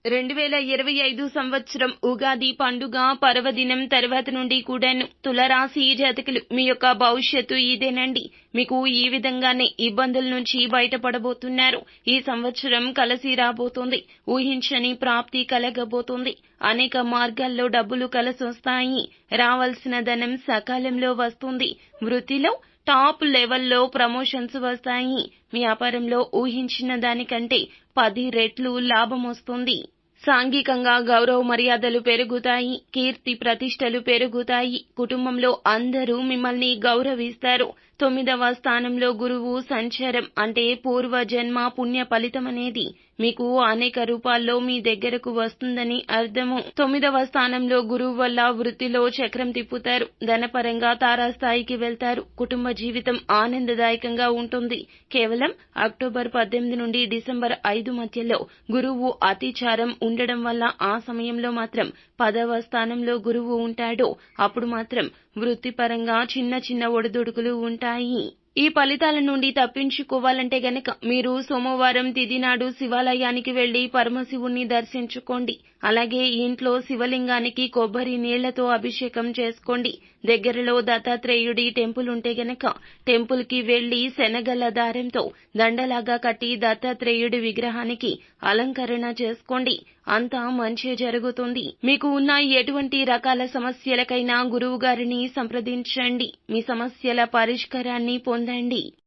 2025 సంవత్సరం ఉగాది పండుగ పర్వదినం తర్వాత నుండి కూడాను తులరాశి జాతకులు మీ యొక్క భవిష్యత్తు ఇదేనండి. మీకు ఈ విధంగానే ఇబ్బందుల నుంచి బయటపడబోతున్నారు. ఈ సంవత్సరం కలిసి రాబోతోంది. ఊహించని ప్రాప్తి కలగబోతోంది. అనేక మార్గాల్లో డబ్బులు కలిసొస్తాయి. రావాల్సిన ధనం సకాలంలో వస్తుంది. వృత్తిలో టాప్ లెవెల్లో ప్రమోషన్స్ వస్తాయి. వ్యాపారంలో ఊహించిన దానికంటే 10 రెట్లు లాభం వస్తుంది. సాంఘికంగా గౌరవ మర్యాదలు పెరుగుతాయి. కీర్తి ప్రతిష్టలు పెరుగుతాయి. కుటుంబంలో అందరూ మిమ్మల్ని గౌరవిస్తారు. 9వ స్థానంలో గురువు సంచారం అంటే పూర్వజన్మ పుణ్య ఫలితమనేది మీకు అనేక రూపాల్లో మీ దగ్గరకు వస్తుందని అర్థము. 9వ స్థానంలో గురువు వల్ల వృత్తిలో చక్రం తిప్పుతారు. ధనపరంగా తారాస్థాయికి వెళ్తారు. కుటుంబ జీవితం ఆనందదాయకంగా ఉంటుంది. కేవలం అక్టోబర్ 18 నుండి డిసెంబర్ 5 మధ్యలో గురువు అతిచారం ఉండడం వల్ల ఆ సమయంలో మాత్రం 10వ స్థానంలో గురువు ఉంటాడు. అప్పుడు మాత్రం వృత్తిపరంగా చిన్న చిన్న ఒడిదుడుకులు ఉంటాయి. ఈ ఫలితాల నుండి తప్పించుకోవాలంటే గనక మీరు సోమవారం తిథి నాడు శివాలయానికి వెళ్లి పరమశివుణ్ణి దర్శించుకోండి. అలాగే ఇంట్లో శివలింగానికి కొబ్బరి నీళ్లతో అభిషేకం చేసుకోండి. దగ్గరలో దత్తాత్రేయుడి టెంపుల్ ఉంటే గనక టెంపుల్ కి వెళ్లి శనగల దారంతో దండలాగా కట్టి దత్తాత్రేయుడి విగ్రహానికి అలంకరణ చేసుకోండి. అంతా మంచి జరుగుతుంది. మీకు ఉన్న ఎటువంటి రకాల సమస్యలకైనా గురువు గారిని సంప్రదించండి. మీ సమస్యల పరిష్కారాన్ని పొందండి.